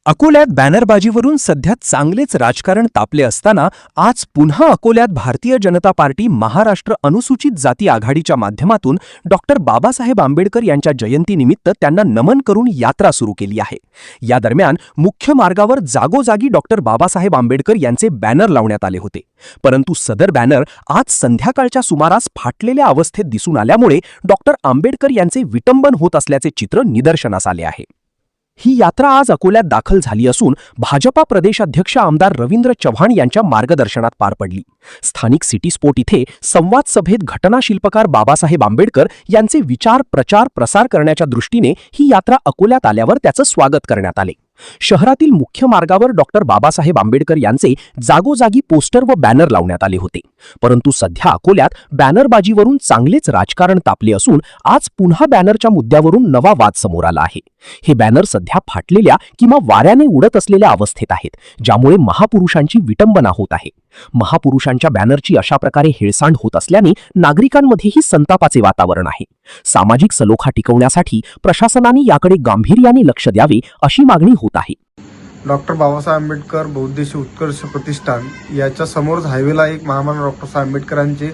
अकोल्यात बॅनरबाजीवरून सध्या चांगलेच राजकारण तापले असताना आज पुन्हा अकोल्यात भारतीय जनता पार्टी महाराष्ट्र अनुसूचित जाती आघाडीच्या माध्यमातून डॉक्टर बाबासाहेब आंबेडकर यांच्या जयंतीनिमित्त त्यांना नमन करून यात्रा सुरू केली आहे। या दरम्यान मुख्य मार्गावर जागोजागी डॉक्टर बाबासाहेब आंबेडकर यांचे बॅनर लावण्यात आले होते, परंतु सदर बॅनर आज संध्याकाळच्या सुमारास फाटलेल्या अवस्थेत दिसून आल्यामुळे डॉक्टर आंबेडकर यांचे विटंबन होत असल्याचे चित्र निदर्शनास आले आहे। ही यात्रा आज अकोल्यात दाखल झाली असून भाजपा प्रदेशाध्यक्ष आमदार रवींद्र चव्हाण यांच्या मार्गदर्शनात पार पडली। स्थानिक सिटी स्पोर्ट इथे संवाद सभेत घटनाशिल्पकार बाबासाहेब आंबेडकर यांचे विचार प्रचार प्रसार करण्याच्या दृष्टीने ही यात्रा अकोल्यात आल्यावर त्याचं स्वागत करण्यात आले। शहरातील मुख्य मार्गावर डॉक्टर बाबासाहेब आंबेडकर यांचे जागोजागी पोस्टर व बॅनर लावण्यात आले होते, परंतु सध्या अकोल्यात बॅनरबाजीवरून चांगलेच राजकारण तापले असून आज पुन्हा बॅनरच्या मुद्द्यावरून नवा वाद समोर आला आहे। हे बॅनर सध्या फाटलेल्या किंवा वाऱ्याने उडत असलेल्या अवस्थेत आहेत, ज्यामुळे महापुरुषांची विटंबना होत आहे। महापुरुषांच्या बॅनरची अशा प्रकारे हेळसांड होत असल्याने नागरिकांमध्येही संतापाचे वातावरण आहे। सामाजिक सलोखा टिकवण्यासाठी प्रशासनाने याकडे गांभीर्याने लक्ष द्यावे अशी मागणी होत आहे। डॉक्टर बाबासाहेब आंबेडकर बहुउद्देशीय उत्कर्ष प्रतिष्ठान याच्या समोरच हायवेला एक महामानव डॉक्टर साहेब आंबेडकरांचे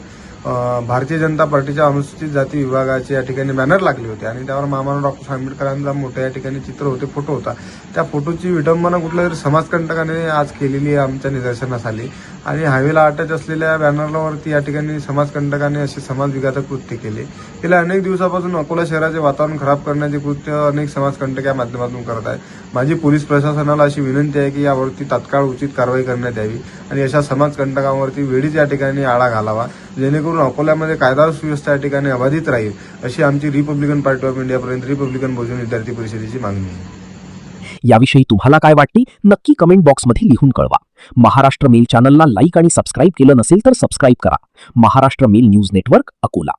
भारतीय जनता पार्टीच्या अनुसूचित जाती विभागाचे या ठिकाणी बॅनर लागले होते आणि त्यावर महामानव डॉक्टर साहेब आंबेडकरांचा मोठ्या या ठिकाणी चित्र होते, फोटो होता। त्या फोटोची विडंबना कुठल्या तरी समाजकंटकाने आज केलेली आहे आमच्या निदर्शनास आली आणि हायवेला अटॅच असलेल्या बॅनरवरती या ठिकाणी समाजकंटकाने असे समाजविघातक कृत्य केले। गेल्या अनेक दिवसापासून अकोला शहराचे वातावरण खराब करण्याचे कृत्य अनेक समाजकंटक या माध्यमातून करत आहेत। माझी पोलीस प्रशासनाला अशी विनंती आहे की यावरती तात्काळ उचित कारवाई करण्यात यावी आणि अशा समाजकंटकांवरती वेळीच या ठिकाणी आळा घालावा, जेणेकरून अकोल्यामध्ये कायदा सुव्यवस्था या ठिकाणी अबाधित राहील, अशी आमची रिपब्लिकन पार्टी ऑफ इंडियापर्यंत रिपब्लिकन बहुजन विद्यार्थी परिषदेची मागणी आहे। याविषयी तुम्हाला काय वाटते नक्की कमेंट बॉक्समध्ये लिहून कळवा। महाराष्ट्र मेल चॅनलला लाईक आणि सबस्क्राईब केलं नसेल तर सबस्क्राईब करा। Maharashtra Mail news network, Akola.